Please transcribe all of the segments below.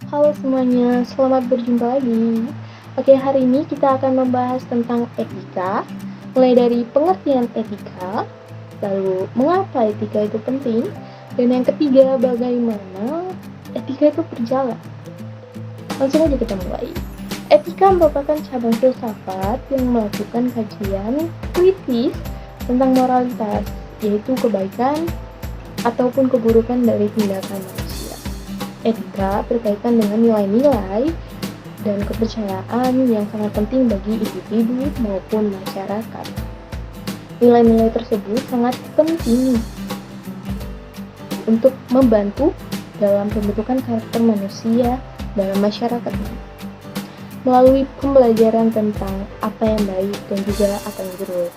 Halo semuanya, selamat berjumpa lagi. Oke, hari ini kita akan membahas tentang etika, mulai dari pengertian etika, lalu mengapa etika itu penting, dan yang ketiga, bagaimana etika itu berjalan. Langsung aja kita mulai. Etika merupakan cabang filsafat yang melakukan kajian kritis tentang moralitas, yaitu kebaikan ataupun keburukan dari tindakan manusia. Etika berkaitan dengan nilai-nilai dan kepercayaan yang sangat penting bagi individu maupun masyarakat. Nilai-nilai tersebut sangat penting untuk membantu dalam pembentukan karakter manusia dalam masyarakat. Melalui pembelajaran tentang apa yang baik dan juga apa yang buruk.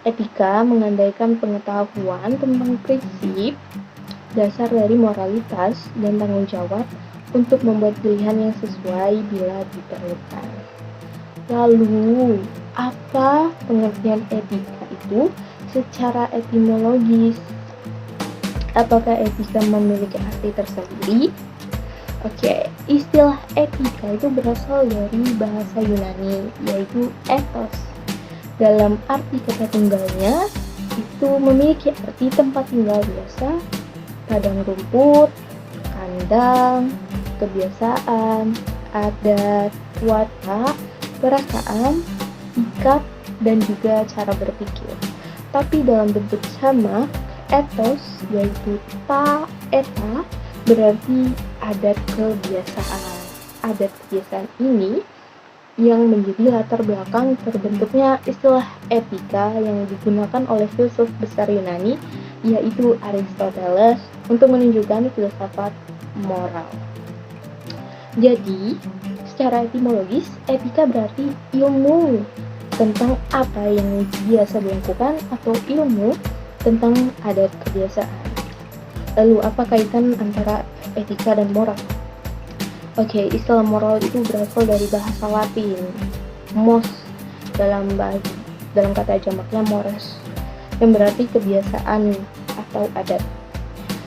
Etika mengandaikan pengetahuan tentang prinsip dasar dari moralitas dan tanggung jawab untuk membuat pilihan yang sesuai bila diperlukan. Lalu, apa pengertian etika itu secara etimologis? Apakah etika memiliki arti tersendiri? Oke, istilah etika itu berasal dari bahasa Yunani, yaitu ethos. Dalam arti kata tunggalnya, itu memiliki arti tempat tinggal biasa, padang rumput, kandang, kebiasaan, adat, watak, perasaan, sikap, dan juga cara berpikir. Tapi dalam bentuk sama, ethos yaitu eta berarti adat kebiasaan. Adat kebiasaan ini yang menjadi latar belakang terbentuknya istilah etika yang digunakan oleh filsuf besar Yunani, yaitu Aristoteles, untuk menunjukkan filsafat moral. Jadi, secara etimologis, etika berarti ilmu tentang apa yang biasa dilakukan atau ilmu tentang adat kebiasaan. Lalu, apa kaitan antara etika dan moral? Oke, istilah moral itu berasal dari bahasa Latin, mos, dalam kata jamaknya mores, yang berarti kebiasaan atau adat.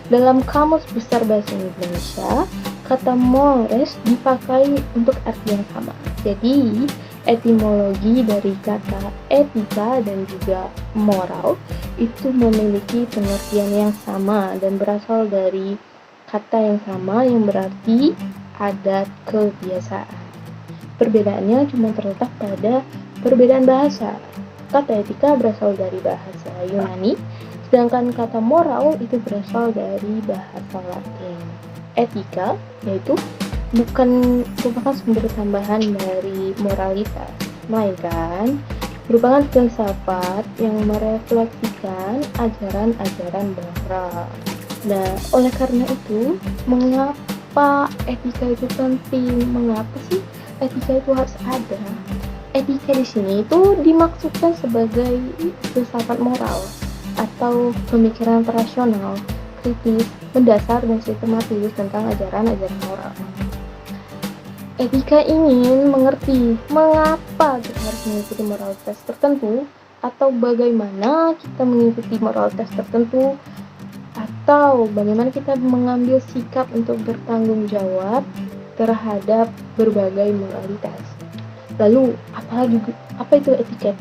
Dalam Kamus Besar Bahasa Indonesia, kata mores dipakai untuk arti yang sama. Jadi, etimologi dari kata etika dan juga moral itu memiliki pengertian yang sama dan berasal dari kata yang sama yang berarti adat kebiasaan. Perbedaannya cuma terletak pada perbedaan bahasa. Kata etika berasal dari bahasa Yunani, sedangkan kata moral itu berasal dari bahasa Latin. Etika yaitu bukan merupakan sumber tambahan dari moralitas, melainkan merupakan filsafat yang merefleksikan ajaran-ajaran moral. Nah, oleh karena itu, mengapa etika itu penting? Mengapa sih etika itu harus ada? Etika di sini itu dimaksudkan sebagai filsafat moral atau pemikiran rasional, kritis, mendasar dan sistematis tentang ajaran-ajaran moral. Etika ingin mengerti mengapa kita harus mengikuti moralitas tertentu, atau bagaimana kita mengikuti moralitas tertentu, atau bagaimana kita mengambil sikap untuk bertanggung jawab terhadap berbagai moralitas. Lalu, apa itu etiket?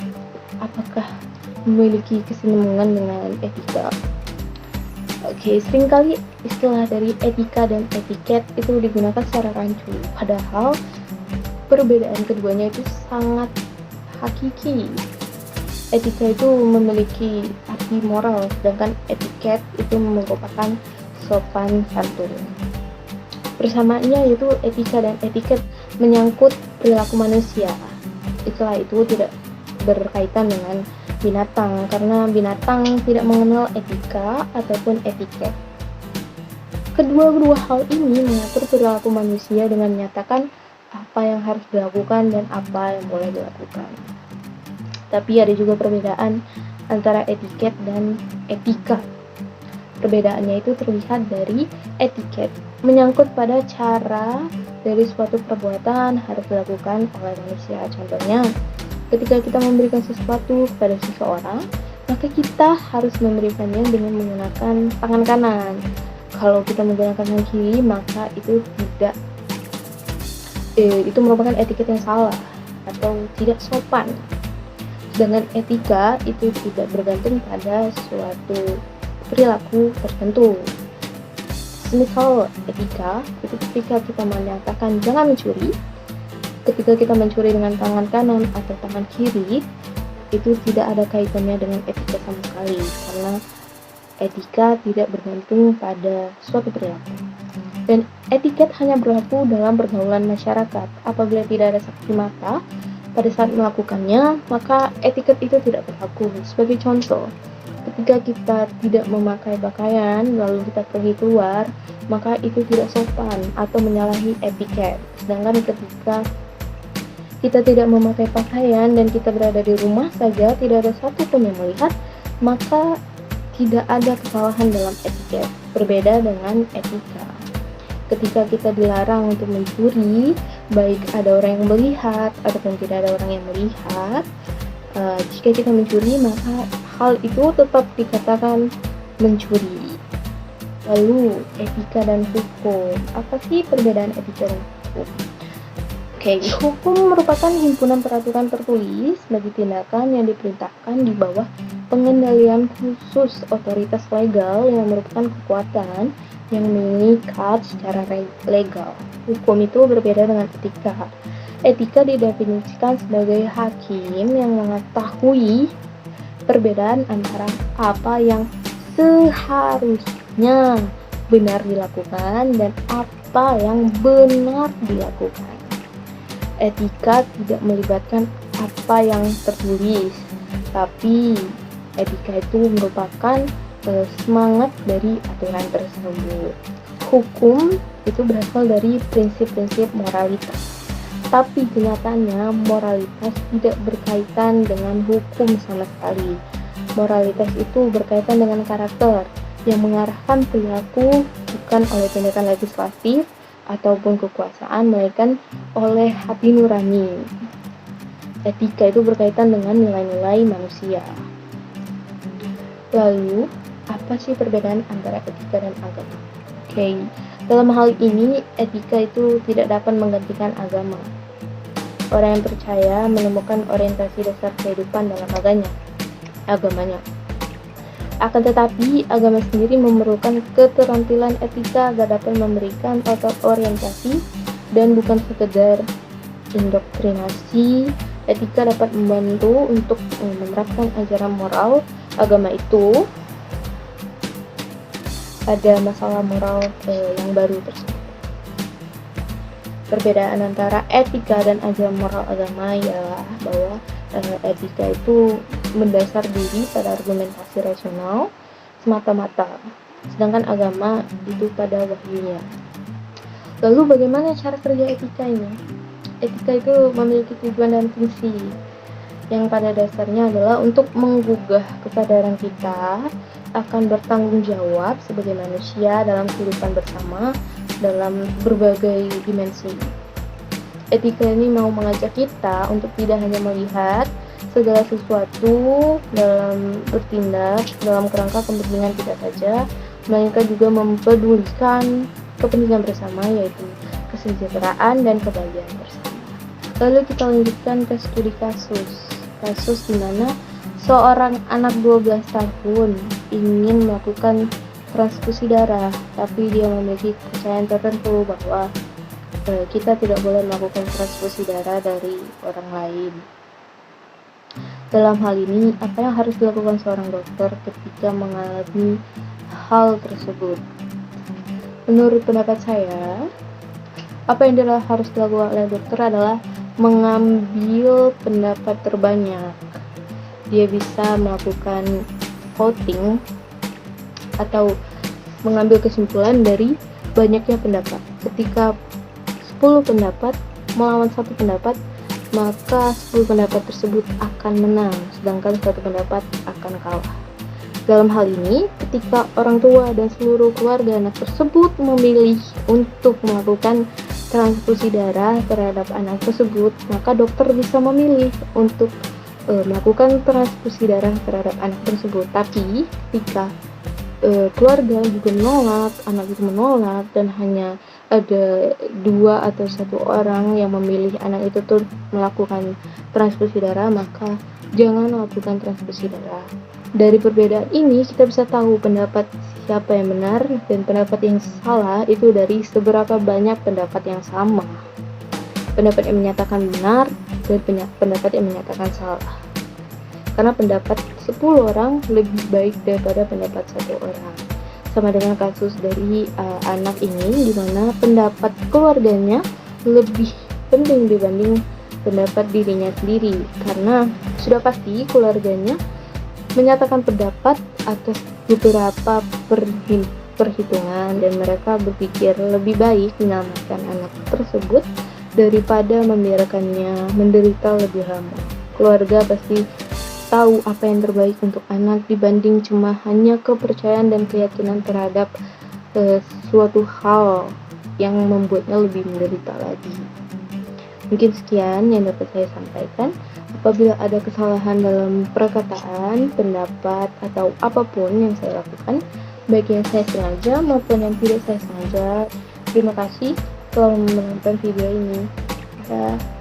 Apakah memiliki kesinambungan dengan etika? Oke, seringkali istilah dari etika dan etiket itu digunakan secara rancu, padahal perbedaan keduanya itu sangat hakiki. Etika itu memiliki arti moral, sedangkan etiket itu merupakan sopan santun. Bersamaannya yaitu etika dan etiket menyangkut perilaku manusia. Istilah itu tidak berkaitan dengan binatang, karena binatang tidak mengenal etika ataupun etiket. Kedua hal ini mengatur perilaku manusia dengan menyatakan apa yang harus dilakukan dan apa yang boleh dilakukan. Tapi ada juga perbedaan antara etiket dan etika. Perbedaannya itu terlihat dari etiket menyangkut pada cara dari suatu perbuatan harus dilakukan oleh manusia. Contohnya, ketika kita memberikan sesuatu kepada seseorang, maka kita harus memberikannya dengan menggunakan tangan kanan. Kalau kita menggunakan tangan kiri, maka itu tidak itu merupakan etiket yang salah atau tidak sopan. Sedangkan etika itu tidak bergantung pada suatu perilaku tertentu. Misal etika itu ketika kita menyatakan jangan mencuri, ketika kita mencuri dengan tangan kanan atau tangan kiri, itu tidak ada kaitannya dengan etika sama sekali, karena etika tidak bergantung pada suatu perilaku. Dan etiket hanya berlaku dalam pergaulan masyarakat. Apabila tidak ada saksi mata pada saat melakukannya, maka etiket itu tidak berlaku. Sebagai contoh, ketika kita tidak memakai pakaian lalu kita pergi keluar, maka itu tidak sopan atau menyalahi etiket. Sedangkan ketika kita tidak memakai pakaian dan kita berada di rumah saja, tidak ada satu pun yang melihat, maka tidak ada kesalahan dalam etiket. Berbeda dengan etika. Ketika kita dilarang untuk mencuri, baik ada orang yang melihat ataupun tidak ada orang yang melihat, jika kita mencuri, maka hal itu tetap dikatakan mencuri. Lalu, etika dan hukum. Apa sih perbedaan etika dan hukum? Hukum merupakan himpunan peraturan tertulis bagi tindakan yang diperintahkan di bawah pengendalian khusus otoritas legal yang merupakan kekuatan yang mengikat secara legal. Hukum itu berbeda dengan etika. Etika didefinisikan sebagai hakim yang mengetahui perbedaan antara apa yang seharusnya benar dilakukan dan apa yang benar dilakukan. Etika tidak melibatkan apa yang tertulis, tapi etika itu merupakan semangat dari aturan tersebut. Hukum itu berasal dari prinsip-prinsip moralitas, tapi kenyataannya moralitas tidak berkaitan dengan hukum sama sekali. Moralitas itu berkaitan dengan karakter yang mengarahkan perilaku bukan oleh tindakan legislatif ataupun kekuasaan, melainkan oleh hati nurani. Etika itu berkaitan dengan nilai-nilai manusia. Lalu, apa sih perbedaan antara etika dan agama? Dalam hal ini, etika itu tidak dapat menggantikan agama. Orang yang percaya menemukan orientasi dasar kehidupan dalam agamanya. Akan tetapi, agama sendiri memerlukan keterampilan etika agar dapat memberikan orientasi dan bukan sekedar indoktrinasi. Etika dapat membantu untuk menerapkan ajaran moral agama itu pada masalah moral yang baru tersebut. Perbedaan antara etika dan ajaran moral agama ialah bahwa etika itu mendasar diri pada argumentasi rasional semata-mata, sedangkan agama itu pada wahyunya. Lalu bagaimana cara kerja etika ini? Etika itu memiliki tujuan dan fungsi yang pada dasarnya adalah untuk menggugah kesadaran kita akan bertanggung jawab sebagai manusia dalam kehidupan bersama dalam berbagai dimensi. Etika ini mau mengajak kita untuk tidak hanya melihat segala sesuatu dalam bertindak dalam kerangka kepentingan kita saja, melainkan juga mempedulikan kepentingan bersama, yaitu kesejahteraan dan kebahagiaan bersama. Lalu kita lanjutkan ke studi kasus di mana seorang anak 12 tahun ingin melakukan transfusi darah, tapi dia memiliki kepercayaan tertentu bahwa kita tidak boleh melakukan transfusi darah dari orang lain. Dalam hal ini, apa yang harus dilakukan seorang dokter ketika mengalami hal tersebut? Menurut pendapat saya, apa yang harus dilakukan oleh dokter adalah mengambil pendapat terbanyak. Dia bisa melakukan voting atau mengambil kesimpulan dari banyaknya pendapat. Ketika 10 pendapat melawan satu pendapat, maka 10 pendapat tersebut akan menang, sedangkan satu pendapat akan kalah. Dalam hal ini, ketika orang tua dan seluruh keluarga anak tersebut memilih untuk melakukan transfusi darah terhadap anak tersebut, maka dokter bisa memilih untuk melakukan transfusi darah terhadap anak tersebut. Tapi ketika keluarga juga menolak, anak itu menolak, dan hanya ada 2 atau 1 orang yang memilih anak itu tuh melakukan transfusi darah, maka jangan lakukan transfusi darah. Dari perbedaan ini kita bisa tahu pendapat siapa yang benar dan pendapat yang salah itu dari seberapa banyak pendapat yang sama. Pendapat yang menyatakan benar dan pendapat yang menyatakan salah. Karena pendapat 10 orang lebih baik daripada pendapat 1 orang. Sama dengan kasus dari anak ini, di mana pendapat keluarganya lebih penting dibanding pendapat dirinya sendiri, karena sudah pasti keluarganya menyatakan pendapat atas beberapa perhitungan, dan mereka berpikir lebih baik menyelamatkan anak tersebut daripada membiarkannya menderita lebih lama. Keluarga pasti tahu apa yang terbaik untuk anak dibanding cuma hanya kepercayaan dan keyakinan terhadap suatu hal yang membuatnya lebih menderita lagi. Mungkin sekian yang dapat saya sampaikan. Apabila ada kesalahan dalam perkataan, pendapat, atau apapun yang saya lakukan, baik yang saya sengaja maupun yang tidak saya sengaja, terima kasih telah menonton video ini. Dadah.